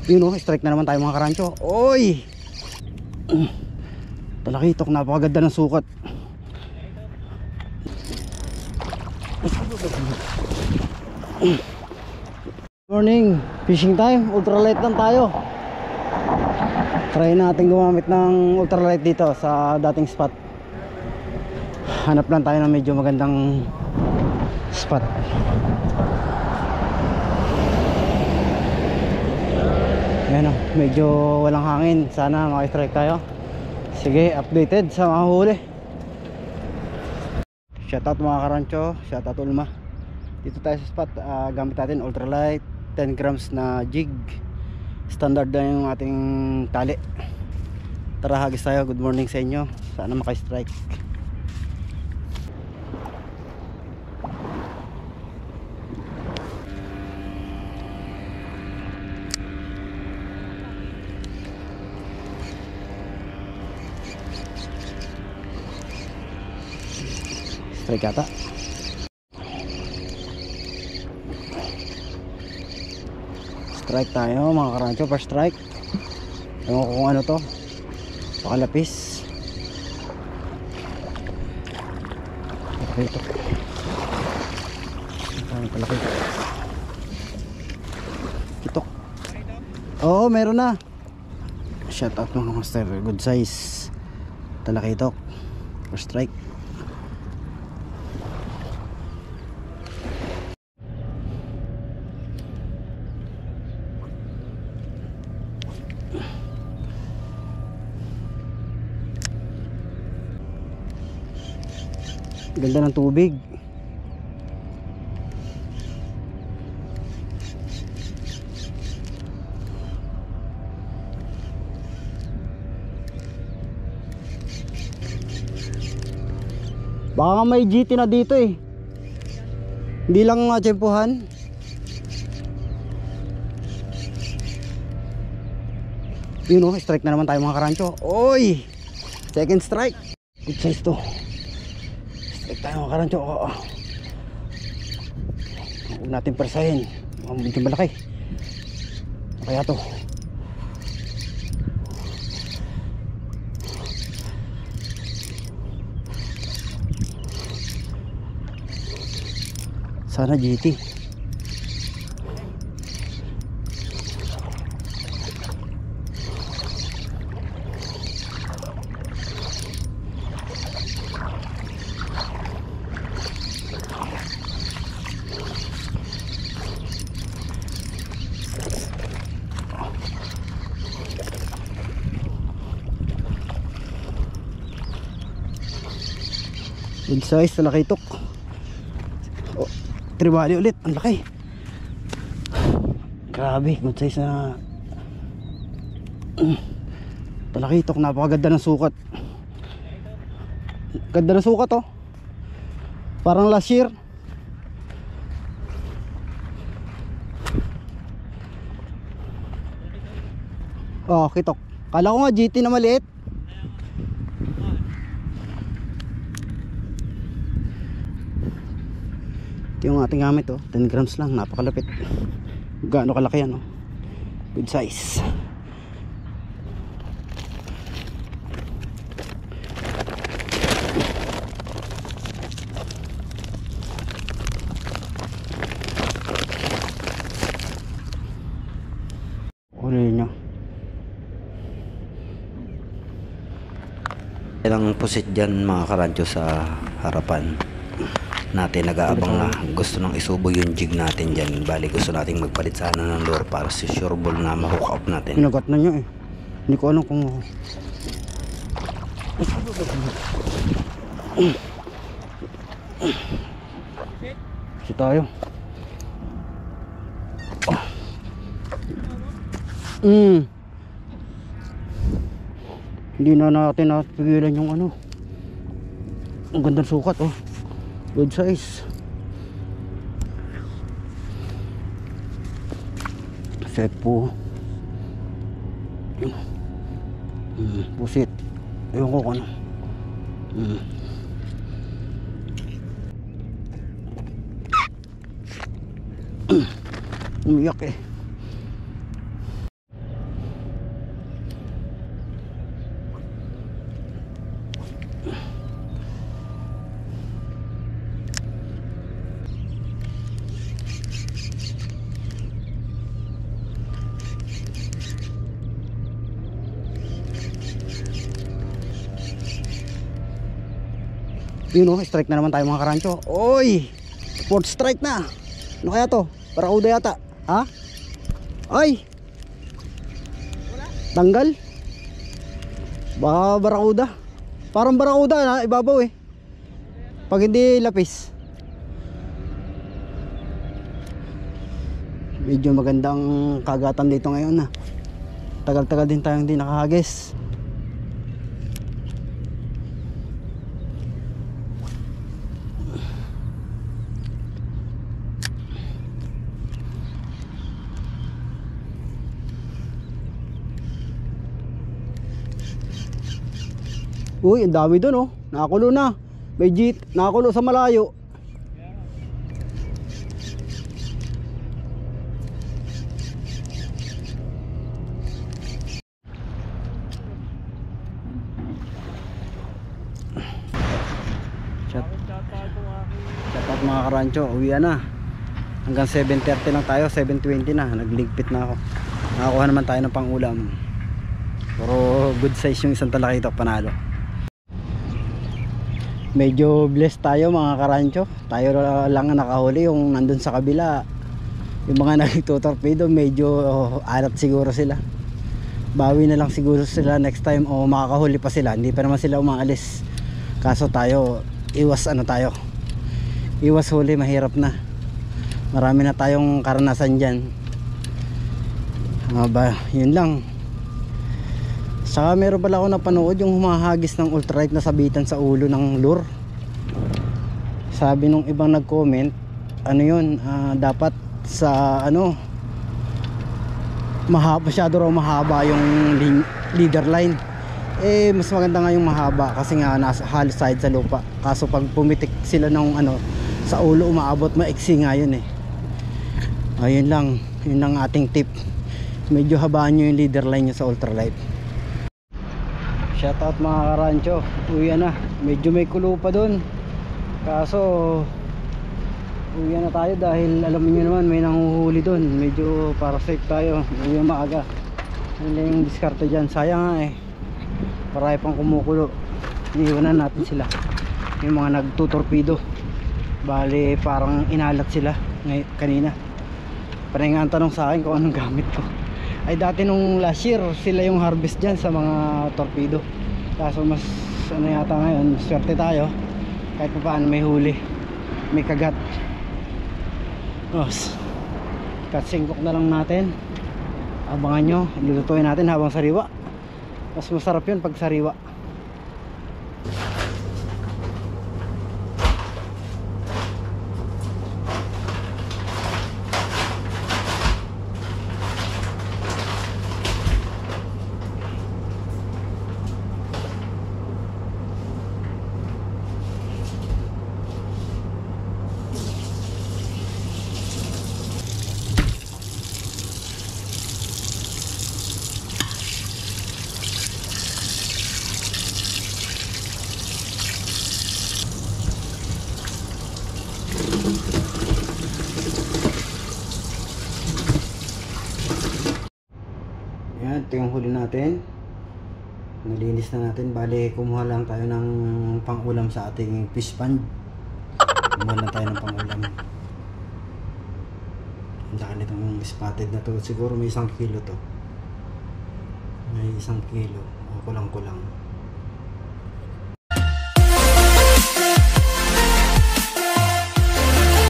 Yun o, strike na naman tayo mga karancho. Oy! Talakitok, napakaganda ng sukat. Morning, fishing time. Ultralight lang tayo. Try natin gumamit ng ultralight dito sa dating spot. Hanap lang tayo ng medyo magandang spot. Ayan o, medyo walang hangin. Sana maka-strike tayo. Sige, updated sa mga huli. Shoutout mga karancho, shoutout Ulma. Dito tayo sa spot, gamit natin ultralight 10 grams na jig. Standard na yung ating tali. Tara, hagis tayo. Good morning sa inyo. Sana maka-strike. Strike yata. Strike tayo mga karancho, first strike. Ewan ko kung ano to, pakalapis. Okay ito. Ang palaki. Kitok. Oo, meron na. Shout out mga master, good size. Talakitok. First strike. Ganda ng tubig. Baka may GT na dito eh. Hindi lang tsempuhan. Yun o, strike na naman tayo mga karancho. Oy! Second strike. Good size to. Strike tayo mga karancho. Huwag natin persahin. Medyo malaki. Kaya to. Sana GT. Good size, talakitok. Oh, tribali ulit, ang laki. Grabe, good size na talakitok, napakaganda ng sukat. Ganda ng sukat oh. Parang last year. Oh, kitok. Kala ko nga GT na maliit. Yung ating gamit oh, 10 grams lang, napakalapit. Gaano kalaki yan oh. Good size. Huli nyo. Ilang pusit dyan mga karancho sa harapan natin, nag-aabang na, gusto nang isubo yung jig natin dyan. Bali gusto nating magpalit sana ng lure para si sure ball na ma-hook up natin. Pinagat na nyo eh. Hindi ko alam kung kasi tayo. Hindi na natin napigilan yung ano. Ang gandang sukat oh. Good size. Set po. Pusit. Ewan ko kung ano. Umiyak eh. Yun oh, strike na naman tayo mga karancho. Oy! Fourth strike na. Ano kaya to? Barracuda yata. Ha? Ay! Tanggal? Baka barracuda. Parang barracuda na ibabaw eh. Pag hindi lapis. Medyo magandang kagatan dito ngayon na. Tagal-tagal din tayong hindi nakahagis. Uy, ang dami doon oh. Nakakulo na. May jeep, nakakulo sa malayo. Shout out mga karancho, uwi na. Hanggang 7:30 lang tayo, 7:20 na. Nagligpit na ako. Nakakuha naman tayo ng pangulam. Pero good size yung isang talakito, panalo. Medyo blessed tayo mga karancho. Tayo lang ang nakahuli, yung nandun sa kabila. Yung mga nagtutorpedo, medyo alat siguro sila. Bawi na lang siguro sila next time o makakahuli pa sila. Hindi pa naman sila umaalis. Kaso tayo, iwas huli, mahirap na. Marami na tayong karanasan dyan. Yun lang. Saka meron pala ako napanood yung humahagis ng ultralight na sabitan sa ulo ng lure. Sabi nung ibang nag-comment, ano yun, dapat sa masyado raw mahaba yung leader line. Eh mas maganda nga yung mahaba kasi nga nasa halos side sa lupa. Kaso pag pumitik sila ng sa ulo, umaabot, maiksi nga yun eh. Ayun lang, yun ang ating tip. Medyo habaan nyo yung leader line nyo sa ultralight. Shoutout mga karancho, uwi na. Medyo may kulo pa dun. Kaso uwi na tayo dahil alam niyo naman may nanguhuli dun. Medyo para safe tayo, uwi maaga. Ano yung diskarte dyan, sayang nga eh. Marami pang kumukulo. Iniwanan natin sila. Yung mga nagtutorpedo, bali parang inalat sila kanina. Parang nga ang tanong sa akin kung anong gamit ko. Ay dati nung last year sila yung harvest dyan sa mga torpedo. Kaso mas yata ngayon, swerte tayo kahit pa paano may huli, may kagat. Katsingkok na lang natin. Abangan nyo, lulutuin natin habang sariwa. Mas masarap yun pag sariwa. Yan, ito yung huli natin. Nalinis na natin. Bali, kumuha lang tayo ng pangulam sa ating fish pond. Kumuha lang tayo ng pangulam. Ang laki nitong spotted na to. Siguro may 1 kilo to. May 1 kilo. O kulang-kulang.